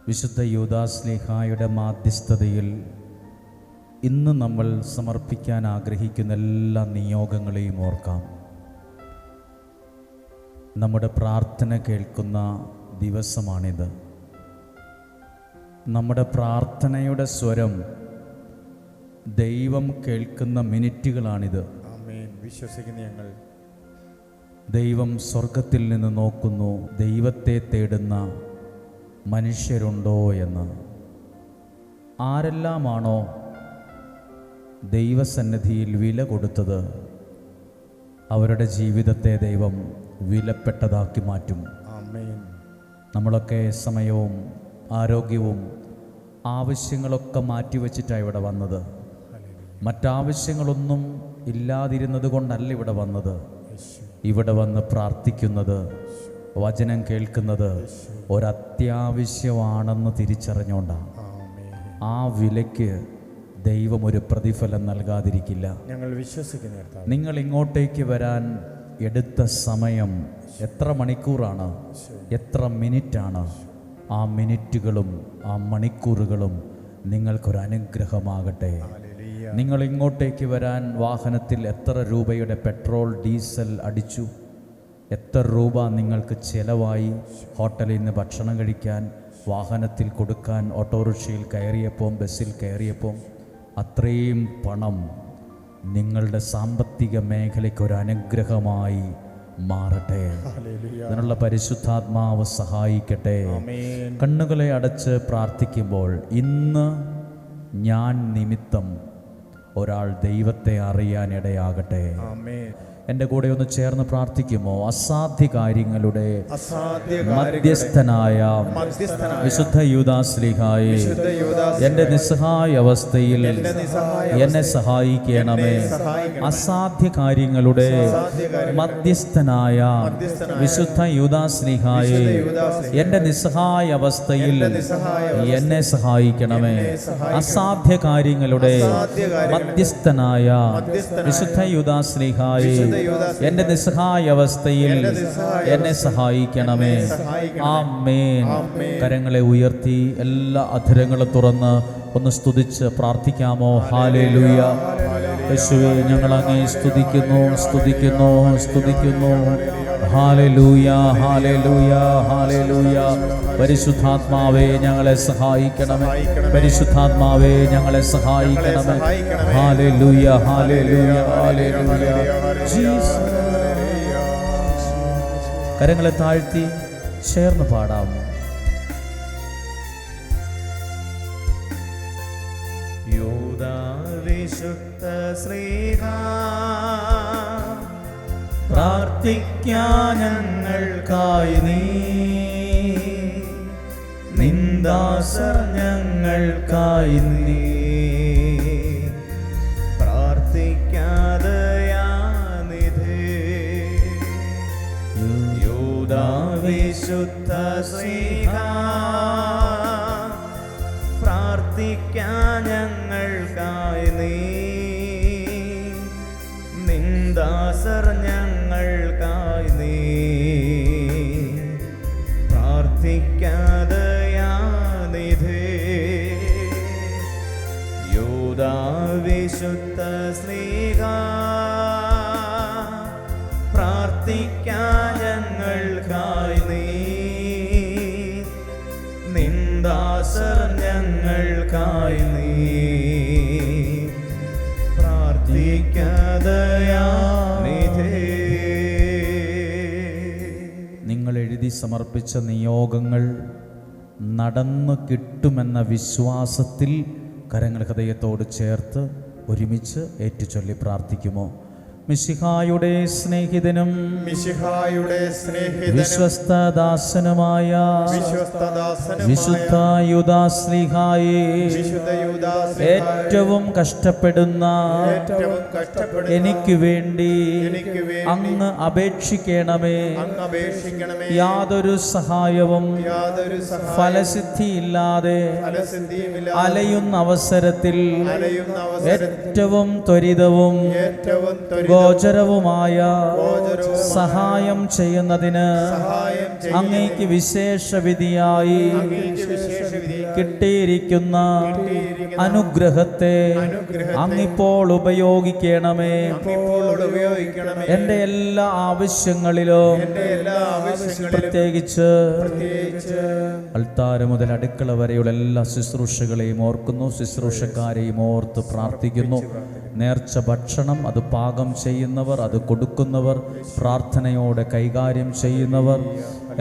വിശുദ്ധ യൂദാശ്ലീഹായുടെ മാധ്യസ്ഥതയിൽ ഇന്ന് നമ്മൾ സമർപ്പിക്കാൻ ആഗ്രഹിക്കുന്ന എല്ലാ നിയോഗങ്ങളെയും ഓർക്കാം. നമ്മുടെ പ്രാർത്ഥന കേൾക്കുന്ന ദിവസമാണിത്. നമ്മുടെ പ്രാർത്ഥനയുടെ സ്വരം ദൈവം കേൾക്കുന്ന മിനിറ്റുകളാണിത്. വിശ്വസിക്കുന്ന ഞങ്ങൾ ദൈവം സ്വർഗത്തിൽ നിന്ന് നോക്കുന്നു, ദൈവത്തെ തേടുന്ന മനുഷ്യരുണ്ടോ എന്ന്. ആരെല്ലാമാണോ ദൈവസന്നിധിയിൽ വില കൊടുത്തത്, അവരുടെ ജീവിതത്തെ ദൈവം വിലപ്പെട്ടതാക്കി മാറ്റും. നമ്മളൊക്കെ സമയവും ആരോഗ്യവും ആവശ്യങ്ങളൊക്കെ മാറ്റിവെച്ചിട്ടാണ് ഇവിടെ വന്നത്. മറ്റാവശ്യങ്ങളൊന്നും ഇല്ലാതിരുന്നത് കൊണ്ടല്ല ഇവിടെ വന്നത്. ഇവിടെ വന്ന് പ്രാർത്ഥിക്കുന്നത്, വചനം കേൾക്കുന്നത് ഒരത്യാവശ്യമാണെന്ന് തിരിച്ചറിഞ്ഞുകൊണ്ടാണ്. ആ വിലയ്ക്ക് ദൈവം ഒരു പ്രതിഫലം നൽകാതിരിക്കില്ല. ഞങ്ങൾ വിശ്വസിക്കുന്നു. നിങ്ങൾ ഇങ്ങോട്ടേക്ക് വരാൻ എടുത്ത സമയം എത്ര മണിക്കൂറാണ്, എത്ര മിനിറ്റാണ്? ആ മിനിറ്റുകളും ആ മണിക്കൂറുകളും നിങ്ങൾക്കൊരനുഗ്രഹമാകട്ടെ. നിങ്ങൾ ഇങ്ങോട്ടേക്ക് വരാൻ വാഹനത്തിൽ എത്ര രൂപയുടെ പെട്രോൾ ഡീസൽ അടിച്ചു, എത്ര രൂപ നിങ്ങൾക്ക് ചിലവായി, ഹോട്ടലിൽ നിന്ന് ഭക്ഷണം കഴിക്കാൻ, വാഹനത്തിൽ കൊടുക്കാൻ, ഓട്ടോറിക്ഷയിൽ കയറിയപ്പോൾ, ബസ്സിൽ കയറിയപ്പോൾ, അത്രയും പണം നിങ്ങളുടെ സാമ്പത്തിക മേഖലയ്ക്കൊരു അനുഗ്രഹമായി മാറട്ടെ. അതിനുള്ള പരിശുദ്ധാത്മാവ് സഹായിക്കട്ടെ. കണ്ണുകളെ അടച്ച് പ്രാർത്ഥിക്കുമ്പോൾ, ഇന്ന് ഞാൻ നിമിത്തം ഒരാൾ ദൈവത്തെ അറിയാനിടയാകട്ടെ. എൻ്റെ കൂടെ ഒന്ന് ചേർന്ന് പ്രാർത്ഥിക്കുമോ? അസാധ്യ കാര്യങ്ങളുടെ മധ്യസ്ഥനായ വിശുദ്ധ യൂദാശ്ലീഹായേ, എൻ്റെ നിസ്സഹായ അവസ്ഥയിൽ എന്നെ സഹായിക്കണമേ. അസാധ്യ കാര്യങ്ങളുടെ മധ്യസ്ഥനായ വിശുദ്ധ യൂദാശ്ലീഹായേ, എൻ്റെ നിസ്സഹായ അവസ്ഥയിൽ എന്നെ സഹായിക്കണമേ. അസാധ്യ കാര്യങ്ങളുടെ മധ്യസ്ഥനായ വിശുദ്ധ യൂദാശ്ലീഹായേ, എന്റെ നിസ്സഹായ അവസ്ഥയിൽ എന്നെ സഹായിക്കണമേ. ആമേൻ. കരങ്ങളെ ഉയർത്തി എല്ലാ അധരങ്ങളും തുറന്ന് ഒന്ന് സ്തുതിച്ച് പ്രാർത്ഥിക്കാമോ? ഹല്ലേലൂയ. യേശുവേ, ഞങ്ങൾ അങ്ങയെ സ്തുതിക്കുന്നു, സ്തുതിക്കുന്നു, സ്തുതിക്കുന്നു. Hallelujah, hallelujah, hallelujah. പരിശുദ്ധാത്മാവേ, ഞങ്ങളെ സഹായിക്കണമേ. പരിശുദ്ധാത്മാവേ, ഞങ്ങളെ സഹായിക്കണമേ. Hallelujah, hallelujah, hallelujah. കരങ്ങളെ താഴ്ത്തി ചേർന്ന് പാടാം. വിശുദ്ധ ശ്രീഹാ, പ്രാർത്ഥിക്കാൻ ഞങ്ങൾക്കായി നീ, നിന്ദാസർ ഞങ്ങൾക്കായി നീ. വിശുദ്ധ ശ്രീഹാ, പ്രാർത്ഥിക്കാൻ ഞങ്ങൾക്കായി നീ, നിന്ദാസർ ഞങ്ങൾക്കായി നീ. പ്രാർത്ഥിക്കാതയാനിധേ യൂദാ വിശുദ്ധ ശ്രീഹാ, പ്രാർത്ഥിക്കാൻ ഞങ്ങൾക്കായി നീ, നിന്ദാസർ ഞങ്ങൾക്കായി നീ. പ്രാർത്ഥിക്കാതയാനിധേ. നിങ്ങൾ എഴുതി സമർപ്പിച്ച നിയോഗങ്ങൾ നടന്നു കിട്ടുമെന്ന വിശ്വാസത്തിൽ കരങ്ങൾ ഹൃദയത്തോട് ചേർത്ത് ഒരുമിച്ച് ഏറ്റുചൊല്ലി പ്രാർത്ഥിക്കുമോ? മിശിഹായുടെ സ്നേഹിതനും വിശ്വസ്തദാസനുമായ വിശുദ്ധ യൂദാശ്ലീഹായേ, ഏറ്റവും കഷ്ടപ്പെടുന്ന എനിക്ക് വേണ്ടി അങ്ങ് അപേക്ഷിക്കണമേ. യാതൊരു സഹായവും ഫലസിദ്ധിയില്ലാതെ അലയുന്ന അവസരത്തിൽ ഏറ്റവും ത്വരിതവും ഗോചരവുമായ സഹായം ചെയ്യുന്നതിന് അങ്ങേക്ക് വിശേഷ വിധിയായി കിട്ടിയിരിക്കുന്ന അനുഗ്രഹത്തെ അങ്ങിപ്പോൾ ഉപയോഗിക്കണമേ. എൻ്റെ എല്ലാ ആവശ്യങ്ങളിലും പ്രത്യേകിച്ച് അൾത്താര മുതൽ അടുക്കള വരെയുള്ള എല്ലാ ശുശ്രൂഷകളെയും ഓർക്കുന്നു, ശുശ്രൂഷക്കാരെയും ഓർത്ത് പ്രാർത്ഥിക്കുന്നു. നേർച്ച ഭക്ഷണം അത് പാകം ചെയ്യുന്നവർ, അത് കൊടുക്കുന്നവർ, പ്രാർത്ഥനയോടെ കൈകാര്യം ചെയ്യുന്നവർ,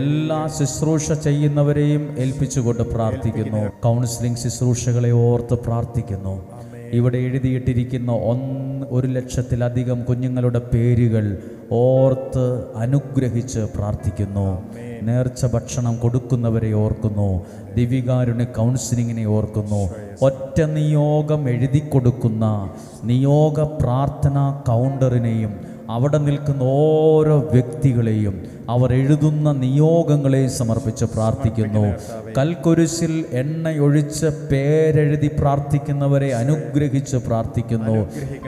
എല്ലാ ശുശ്രൂഷ ചെയ്യുന്നവരെയും ഏൽപ്പിച്ചുകൊണ്ട് പ്രാർത്ഥിക്കുന്നു. കൗൺസിലിംഗ് ശുശ്രൂഷകളെ ഓർത്ത് പ്രാർത്ഥിക്കുന്നു. ഇവിടെ എഴുതിയിട്ടിരിക്കുന്ന 1,00,000-ലധികം കുഞ്ഞുങ്ങളുടെ പേരുകൾ ഓർത്ത് അനുഗ്രഹിച്ച് പ്രാർത്ഥിക്കുന്നു. നേർച്ച ഭക്ഷണം കൊടുക്കുന്നവരെ ഓർക്കുന്നു, ദിവ്യകാരുണ്യ കൗൺസിലിങ്ങിനെ ഓർക്കുന്നു. ഒറ്റ നിയോഗം എഴുതി കൊടുക്കുന്ന നിയോഗ പ്രാർത്ഥനാ കൗണ്ടറിനെയും അവിടെ നിൽക്കുന്ന ഓരോ വ്യക്തികളെയും അവർ എഴുതുന്ന നിയോഗങ്ങളെ സമർപ്പിച്ച് പ്രാർത്ഥിക്കുന്നു. കൽക്കുരിശിൽ എണ്ണയൊഴിച്ച് പേരെഴുതി പ്രാർത്ഥിക്കുന്നവരെ അനുഗ്രഹിച്ച് പ്രാർത്ഥിക്കുന്നു.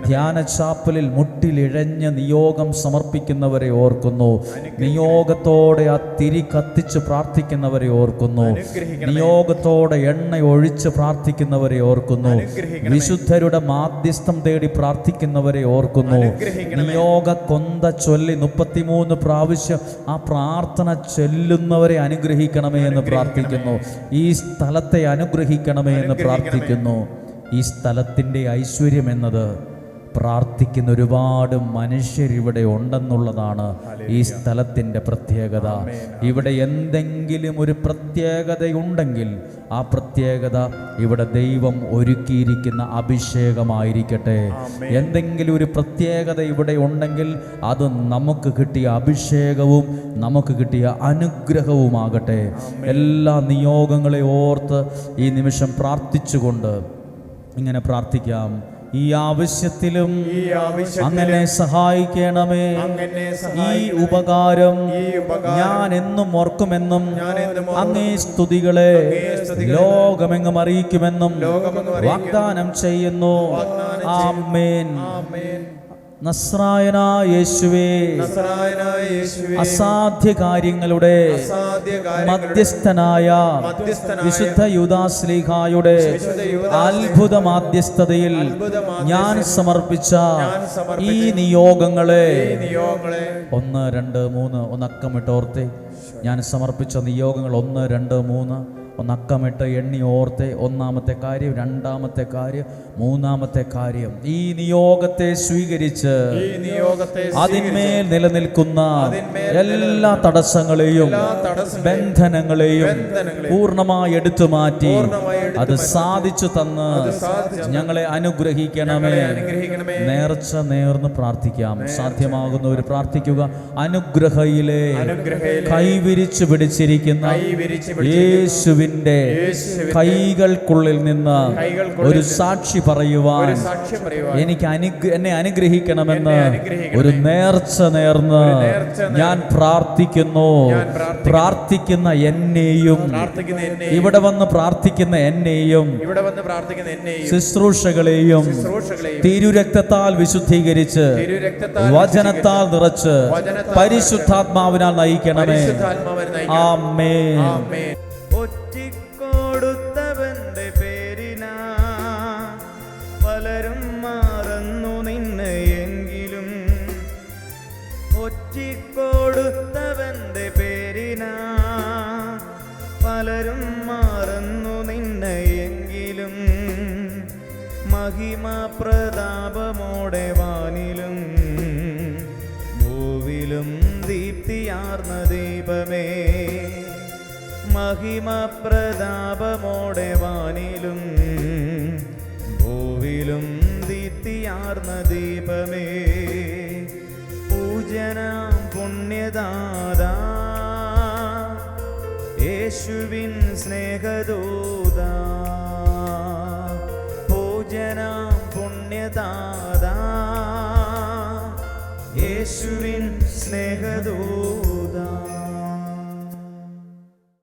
ധ്യാന ചാപ്പലിൽ മുട്ടിലിഴഞ്ഞ നിയോഗം സമർപ്പിക്കുന്നവരെ ഓർക്കുന്നു. നിയോഗത്തോടെ ആ തിരി കത്തിച്ച് പ്രാർത്ഥിക്കുന്നവരെ ഓർക്കുന്നു. നിയോഗത്തോടെ എണ്ണയൊഴിച്ച് പ്രാർത്ഥിക്കുന്നവരെ ഓർക്കുന്നു. വിശുദ്ധരുടെ മാധ്യസ്ഥം തേടി പ്രാർത്ഥിക്കുന്നവരെ ഓർക്കുന്നു. നിയോഗ കൊന്ത ചൊല്ലി 33 പ്രാവശ്യം ആ പ്രാർത്ഥന ചൊല്ലുന്നവരെ അനുഗ്രഹിക്കണമേ എന്ന് പ്രാർത്ഥിക്കുന്നു. ഈ സ്ഥലത്തെ അനുഗ്രഹിക്കണമേ എന്ന് പ്രാർത്ഥിക്കുന്നു. ഈ സ്ഥലത്തിൻ്റെ ഐശ്വര്യം എന്നത് പ്രാർത്ഥിക്കുന്ന ഒരുപാട് മനുഷ്യരിവിടെ ഉണ്ടെന്നുള്ളതാണ് ഈ സ്ഥലത്തിൻ്റെ പ്രത്യേകത. ഇവിടെ എന്തെങ്കിലും ഒരു പ്രത്യേകതയുണ്ടെങ്കിൽ ആ പ്രത്യേകത ഇവിടെ ദൈവം ഒരുക്കിയിരിക്കുന്ന അഭിഷേകമായിരിക്കട്ടെ. എന്തെങ്കിലും ഒരു പ്രത്യേകത ഇവിടെ ഉണ്ടെങ്കിൽ അത് നമുക്ക് കിട്ടിയ അഭിഷേകവും നമുക്ക് കിട്ടിയ അനുഗ്രഹവുമാകട്ടെ. എല്ലാ നിയോഗങ്ങളെ ഓർത്ത് ഈ നിമിഷം പ്രാർത്ഥിച്ചുകൊണ്ട് ഇങ്ങനെ പ്രാർത്ഥിക്കാം. ഈ ആവശ്യത്തിലും അങ്ങനെ സഹായിക്കണമേ. ഈ ഉപകാരം ഞാൻ എന്നും ഓർക്കുമെന്നും അങ്ങേ സ്തുതികളെ ലോകമെങ്ങും അറിയിക്കുമെന്നും വാഗ്ദാനം ചെയ്യുന്നു. ആമേൻ. നസ്രായനായ യേശുവേ, അസാധ്യ കാര്യങ്ങളുടെ മധ്യസ്ഥനായ വിശുദ്ധ യൂദാശ്ലീഹായുടെ അത്ഭുത മാധ്യസ്ഥതയിൽ ഞാൻ സമർപ്പിച്ച ഈ നിയോഗങ്ങളെ 1, 2, 3 ഒന്നക്കമിട്ടോർത്തെ. ഞാൻ സമർപ്പിച്ച നിയോഗങ്ങൾ 1, 2, 3 ഒന്നക്കമിട്ട് എണ്ണി ഓർത്തെ. ഒന്നാമത്തെ കാര്യം, രണ്ടാമത്തെ കാര്യം, മൂന്നാമത്തെ കാര്യം. ഈ നിയോഗത്തെ സ്വീകരിച്ച് അതിന്മേൽ നിലനിൽക്കുന്ന എല്ലാ തടസ്സങ്ങളെയും ബന്ധനങ്ങളെയും പൂർണ്ണമായി എടുത്തു മാറ്റി അത് സാധിച്ചു തന്ന് ഞങ്ങളെ അനുഗ്രഹിക്കണമേ. നേർച്ച നേർന്ന് പ്രാർത്ഥിക്കാം. സാധ്യമാകുന്നവർ പ്രാർത്ഥിക്കുക. അനുഗ്രഹയിലെ കൈവിരിച്ചു പിടിച്ചിരിക്കുന്ന യേശുവിന്റെ കൈകൾക്കുള്ളിൽ നിന്ന് ഒരു സാക്ഷി പറയുവാൻ എനിക്ക് എന്നെ അനുഗ്രഹിക്കണമെന്ന് ഒരു നേർച്ച നേർന്ന് ഞാൻ പ്രാർത്ഥിക്കുന്നു. പ്രാർത്ഥിക്കുന്ന എന്നെയും ഇവിടെ വന്ന് പ്രാർത്ഥിക്കുന്ന എന്നെയും ശുശ്രൂഷകളെയും തിരുരക്തത്താൽ വിശുദ്ധീകരിച്ച് വചനത്താൽ നിറച്ച് പരിശുദ്ധാത്മാവിനാൽ നയിക്കണമേ. ആമേൻ. ഒറ്റിക്കൊടുത്തവന്റെ പേരിനാ പലരും മറന്നു നിന്നെ എങ്കിലും, ഒറ്റിക്കൊടുത്തവന്റെ പേരിനാ പലരും മറന്നു നിന്നെ എങ്കിലും, മഹിമ പ്രതാപമോടെ വാനിലും ഭൂവിലും ദീപ്തിയാർന്ന ദീപമേ, മഹിമ പ്രതാപമോടെ വാനിലും ഭൂവിലും ദീപ്തിയാർന്ന ദീപമേ, പൂജനാം പുണ്യദാതാ യേശുവിൻ സ്നേഹദൂതാ, പൂജനാം പുണ്യദാതാ യേശുവിൻ സ്നേഹദൂതാ.